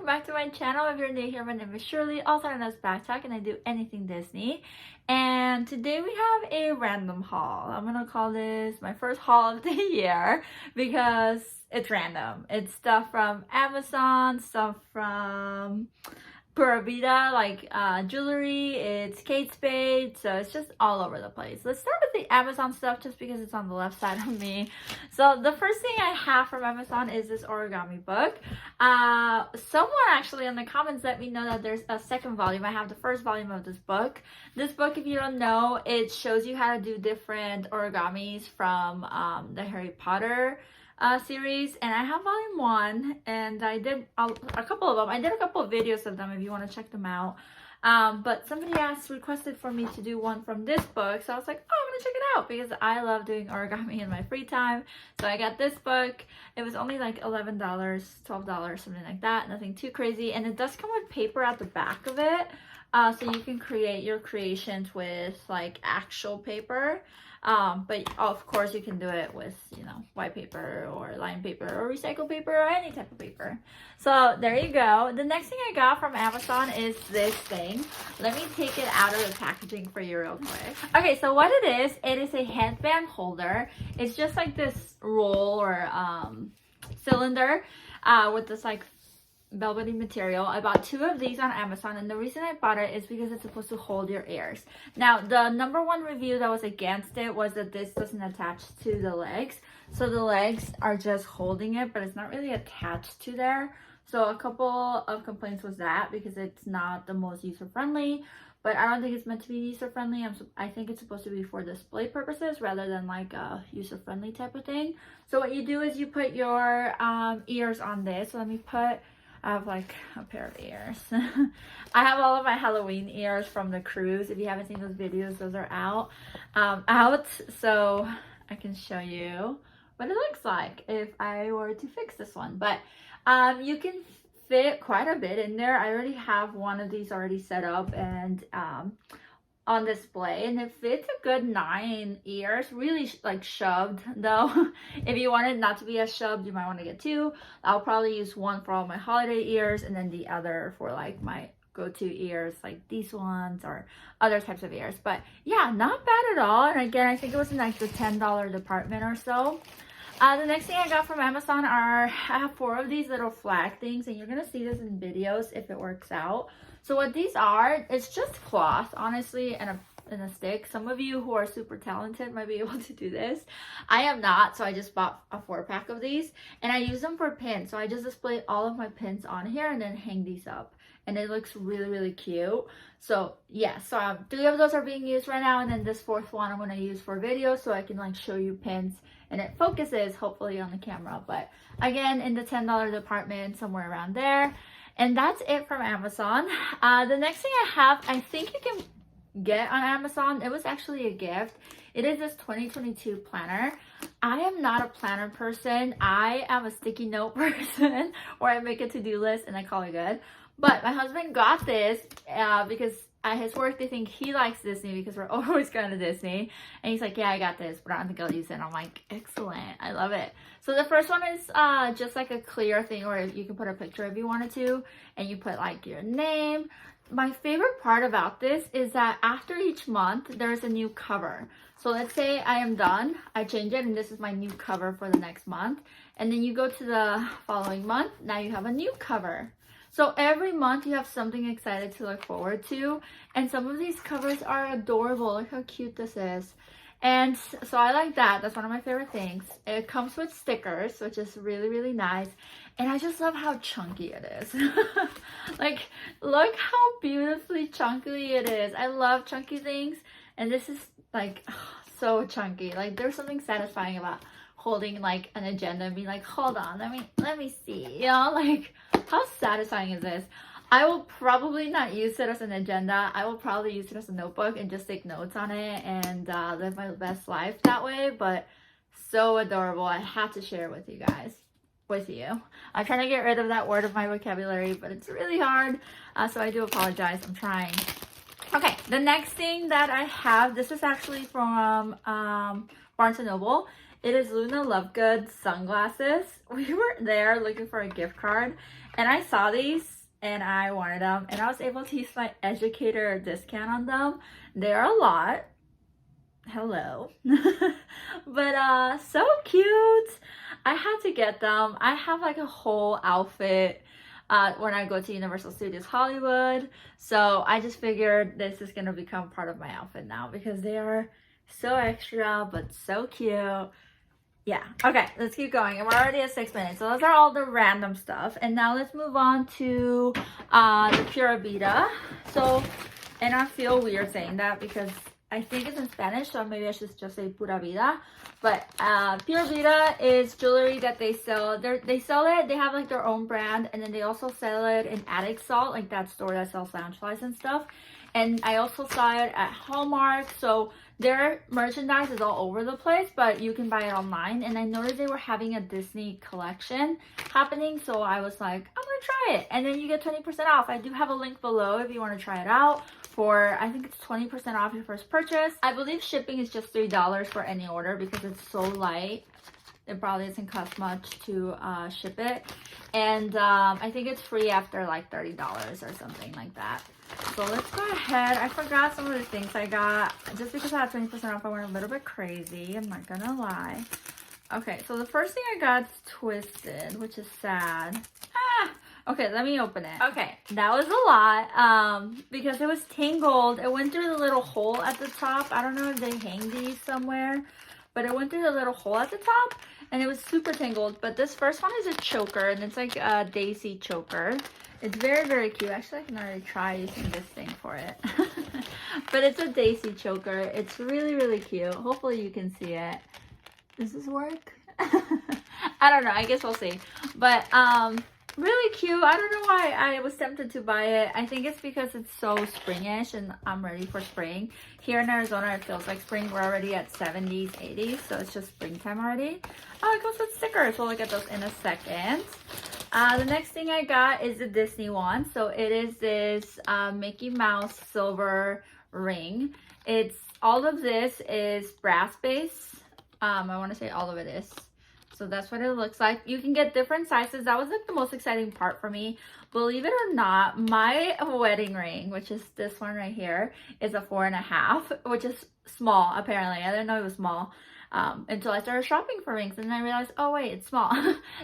welcome back to my channel. If you're new here, my name is Shirley, also known as Backttalk, and I do anything Disney. And today we have a random haul. I'm gonna call this my first haul of the year because it's random. It's stuff from Amazon, stuff from Pura Vida, like jewelry, it's Spade, so it's just all over the place. Let's start with the Amazon stuff just because it's on the left side of me. So the first thing I have from Amazon is this origami book. Someone actually in the comments let me know that there's a second volume. I have the first volume of this book. This book, if you don't know, it shows you how to do different origamis from the Harry Potter series, and I have volume 1, and I did a couple of them. I did a couple of videos of them if you want to check them out, but somebody requested for me to do one from this book, so I was like, oh, I'm gonna check it out because I love doing origami in my free time. So I got this book. It was only like $11, $12, something like that, nothing too crazy, and it does come with paper at the back of it, so you can create your creations with like actual paper. But of course you can do it with, you know, white paper or line paper or recycled paper or any type of paper. So there you go. The next thing I got from Amazon is this thing. Let me take it out of the packaging for you real quick. Okay, so what it is a headband holder. It's just like this roll or cylinder with this like velvety material. I bought 2 of these on Amazon, and the reason I bought it is because it's supposed to hold your ears. Now, the #1 review that was against it was that this doesn't attach to the legs. So the legs are just holding it, but it's not really attached to there. So a couple of complaints was that because it's not the most user-friendly, but I don't think it's meant to be user-friendly. I think it's supposed to be for display purposes rather than like a user-friendly type of thing. So what you do is you put your ears on this. So let me put, I have like a pair of ears. I have all of my Halloween ears from the cruise. If you haven't seen those videos, those are out. So I can show you what it looks like if I were to fix this one. But you can fit quite a bit in there. I already have one of these already set up and on display, and it fits a good 9 ears, really like shoved though. If you want it not to be as shoved, you might want to get 2. I'll probably use one for all my holiday ears and then the other for like my go-to ears like these ones or other types of ears. But yeah, not bad at all. And again, I think it was in like the $10 department or so. The next thing I got from Amazon I have 4 of these little flag things, and you're gonna see this in videos if it works out. So what these are, it's just cloth, honestly, and a stick. Some of you who are super talented might be able to do this. I am not, so I just bought a 4-pack of these, and I use them for pins. So I just display all of my pins on here and then hang these up, and it looks really, really cute. So yeah, so 3 of those are being used right now, and then this 4th one I'm gonna use for video so I can like show you pins, and it focuses hopefully on the camera. But again, in the $10 department, somewhere around there. And that's it from Amazon. The next thing I have, I think you can get on Amazon. It was actually a gift. It is this 2022 planner. I am not a planner person. I am a sticky note person where I make a to-do list and I call it good. But my husband got this because at his work they think he likes Disney because we're always going to Disney, and he's like, yeah, I got this, but I don't think I'll use it. And I'm like, excellent, I love it. So the first one is just like a clear thing where you can put a picture if you wanted to, and you put like your name. My favorite part about this is that after each month there's a new cover. So let's say I am done, I change it, and this is my new cover for the next month, and then you go to the following month, now you have a new cover. So every month you have something excited to look forward to, and some of these covers are adorable. Look how cute this is. And so I like that. That's one of my favorite things. It comes with stickers, which is really, really nice. And I just love how chunky it is. Like, look how beautifully chunky it is. I love chunky things, and this is like so chunky. Like, there's something satisfying about holding like an agenda and being like, hold on, let me see, you know, like how satisfying is this? I will probably not use it as an agenda. I will probably use it as a notebook and just take notes on it and live my best life that way. But so adorable. I have to share with you guys, with you. I'm trying to get rid of that word of my vocabulary, but it's really hard, so I do apologize. I'm trying. Okay, the next thing that I have, this is actually from Barnes & Noble. It is Luna Lovegood sunglasses. We were there looking for a gift card and I saw these and I wanted them and I was able to use my educator discount on them. They're a lot. Hello. But so cute. I had to get them. I have like a whole outfit when I go to Universal Studios Hollywood. So I just figured this is gonna become part of my outfit now because they are so extra but so cute. Yeah, okay, let's keep going. And we're already at 6 minutes. So those are all the random stuff. And now let's move on to the Pura Vida. So, and I feel weird saying that because I think it's in Spanish, so maybe I should just say Pura Vida. But Pura Vida is jewelry that they sell. They sell it, they have like their own brand, and then they also sell it in Addict Salt, like that store that sells Loungeflies and stuff. And I also saw it at Hallmark, so their merchandise is all over the place, but you can buy it online. And I noticed they were having a Disney collection happening, so I was like, I'm gonna try it. And then you get 20% off. I do have a link below if you want to try it out. For, I think it's 20% off your first purchase. I believe shipping is just $3 for any order because it's so light. It probably doesn't cost much to ship it. And I think it's free after like $30 or something like that. So let's go ahead. I forgot some of the things I got. Just because I had 20% off, I went a little bit crazy. I'm not gonna lie. Okay, so the first thing I got is Twisted, which is sad. Okay, let me open it. Okay, that was a lot because it was tangled. It went through the little hole at the top. I don't know if they hang these somewhere, but it went through the little hole at the top and it was super tangled. But this first one is a choker and it's like a daisy choker. It's very, very cute. Actually, I can already try using this thing for it. But it's a daisy choker. It's really, really cute. Hopefully you can see it. Does this work? I don't know. I guess we'll see. But really cute. I don't know why I was tempted to buy it. I think it's because it's so springish and I'm ready for spring. Here in Arizona, it feels like spring. We're already at 70s, 80s, so it's just springtime already. Oh, it comes with stickers. We'll look at those in a second. The next thing I got is the Disney one. So it is this Mickey Mouse silver ring. It's all of this is brass base. I want to say all of it is. So that's what it looks like. You can get different sizes. That was like the most exciting part for me. Believe it or not, my wedding ring, which is this one right here, is a 4.5, which is small apparently. I didn't know it was small until I started shopping for rings and then I realized, oh wait, it's small.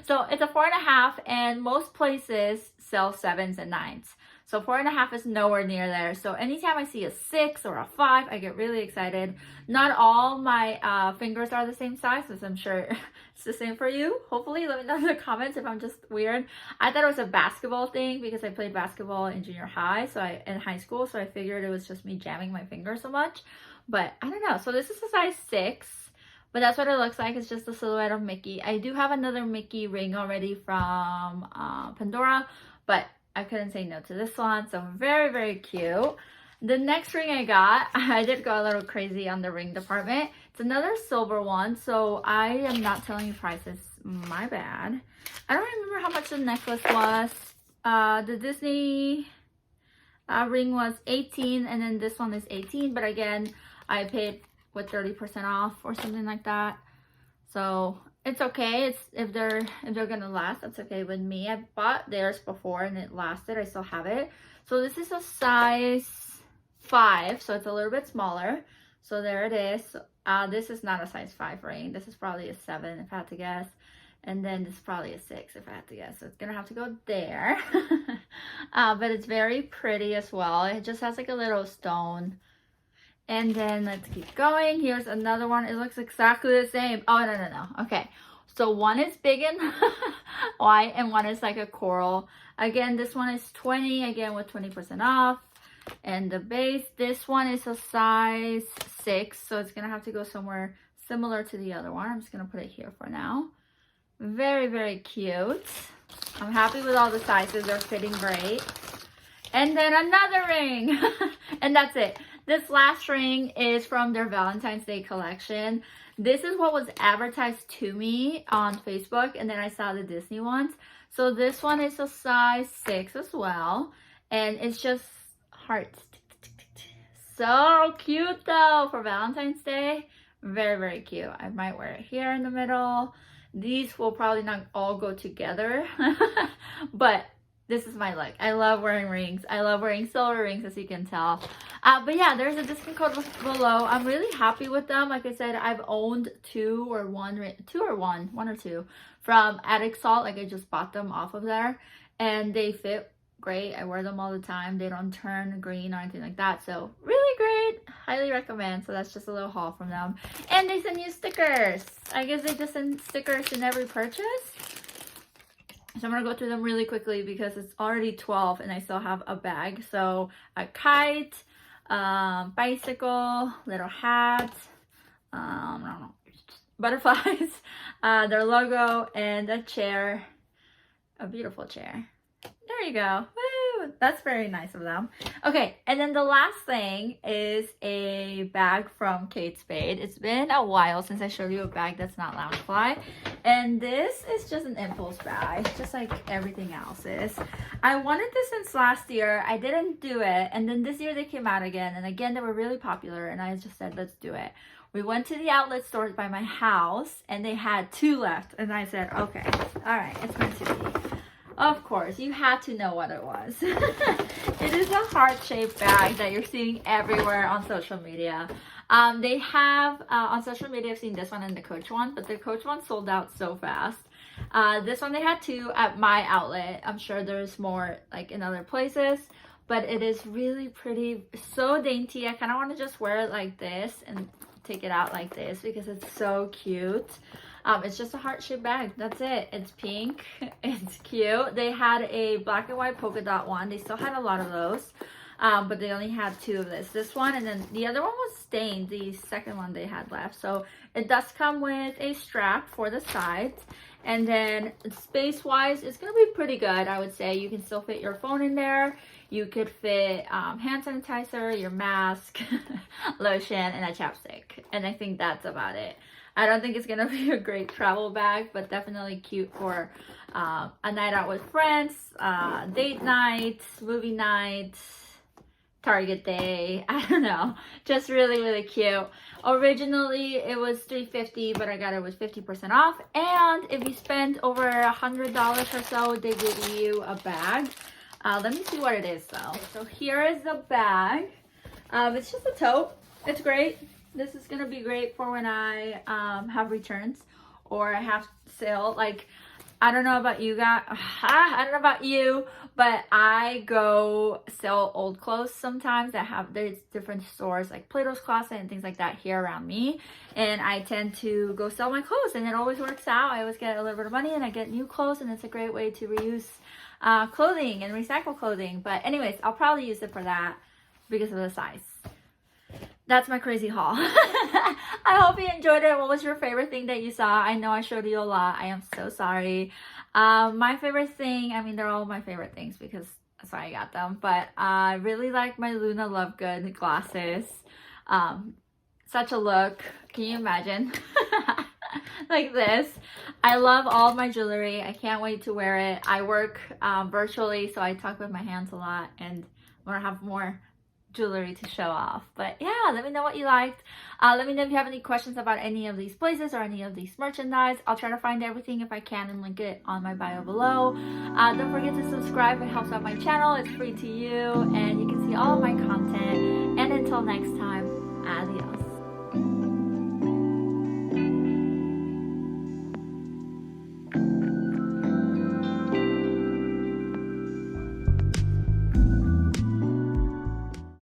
So it's a 4.5 and most places sell 7s and 9s. So 4.5 is nowhere near there. So anytime I see a 6 or a 5, I get really excited. Not all my fingers are the same size, as I'm sure it's the same for you. Hopefully, let me know in the comments if I'm just weird. I thought it was a basketball thing because I played basketball in junior high, in high school. So I figured it was just me jamming my fingers so much. But I don't know. So this is a size 6. But that's what it looks like. It's just a silhouette of Mickey. I do have another Mickey ring already from Pandora, but I couldn't say no to this one. So very, very cute. The next ring I got, I did go a little crazy on the ring department. It's another silver one. So I am not telling you prices. My bad. I don't remember how much the necklace was. The Disney ring was 18 and then this one is 18. But again, I paid with 30% off or something like that. So it's okay. It's if they're gonna last, that's okay with me. I bought theirs before and it lasted. I still have it. So this is a size 5, so it's a little bit smaller. So there it is. This is not a size 5 ring. This is probably a 7 if I had to guess. And then this is probably a 6 if I had to guess. So it's gonna have to go there. But it's very pretty as well. It just has like a little stone. And then let's keep going. Here's another one. It looks exactly the same. Oh, no. Okay. So one is big and white and one is like a coral. Again, this one is 20, again with 20% off. And the base, this one is a size 6. So it's going to have to go somewhere similar to the other one. I'm just going to put it here for now. Very, very cute. I'm happy with all the sizes. They're fitting great. And then another ring. And that's it. This last ring is from their Valentine's Day collection. This is what was advertised to me on Facebook, and then I saw the Disney ones. So this one is a size 6 as well, and it's just hearts. So cute though for Valentine's Day. Very, very cute. I might wear it here in the middle. These will probably not all go together, but this is my look. I love wearing rings. I love wearing silver rings, as you can tell. But yeah, there's a discount code below. I'm really happy with them. Like I said, I've owned one or two from Addict Salt. Like I just bought them off of there, and they fit great. I wear them all the time. They don't turn green or anything like that. So really great. Highly recommend. So that's just a little haul from them. And they send you stickers. I guess they just send stickers in every purchase. So I'm going to go through them really quickly because it's already 12 and I still have a bag. So a kite, bicycle, little hat, I don't know, butterflies, their logo, and a chair, a beautiful chair. There you go. Woo! That's very nice of them. Okay, and then the last thing is a bag from Spade. It's been a while since I showed you a bag that's not Loungefly. And this is just an impulse bag, just like everything else is. I wanted this since last year. I didn't do it. And then this year they came out again. And again, they were really popular. And I just said, let's do it. We went to the outlet stores by my house and they had 2 left. And I said, okay, all right, it's meant to be. Of course, you had to know what it was. It is a heart-shaped bag that you're seeing everywhere on social media. They have, on social media, I've seen this one and the Coach one, but the Coach one sold out so fast. This one they had 2 at my outlet. I'm sure there's more like in other places, but it is really pretty, so dainty. I kind of want to just wear it like this and take it out like this because it's so cute. It's just a heart-shaped bag. That's it. It's pink. It's cute. They had a black and white polka dot one. They still had a lot of those, but they only had 2 of this one, and then the other one was stained, the second one they had left. So it does come with a strap for the sides, and then space-wise, it's gonna be pretty good. I would say you can still fit your phone in there. You could fit hand sanitizer, your mask, lotion, and a chapstick, and I think that's about it. I don't think it's gonna be a great travel bag, but definitely cute for a night out with friends, date night, movie night, Target day. I don't know, just really, really cute. Originally it was $350, but I got it with 50% off. And if you spend over $100 or so, they give you a bag. Let me see what it is though. So here is the bag. It's just a tote. It's great. This is gonna be great for when I have returns or I have sale. Like, I don't know about you guys, I don't know about you, but I go sell old clothes sometimes that have, there's different stores like Plato's Closet and things like that here around me, and I tend to go sell my clothes, and it always works out. I always get a little bit of money and I get new clothes, and it's a great way to reuse clothing and recycle clothing. But anyways, I'll probably use it for that because of the size. That's my crazy haul. I hope you enjoyed it. What was your favorite thing that you saw? I know I showed you a lot. I am so sorry. My favorite thing, I mean, they're all my favorite things because that's why I got them. But I really like my Luna Lovegood glasses. Such a look. Can you imagine? Like this. I love all of my jewelry. I can't wait to wear it. I work virtually, so I talk with my hands a lot, and I want to have more jewelry to show off. But yeah, let me know what you liked. Let me know if you have any questions about any of these places or any of these merchandise. I'll try to find everything if I can and link it on my bio below. Don't forget to subscribe. It helps out my channel. It's free to you and you can see all of my content. And until next time, adios.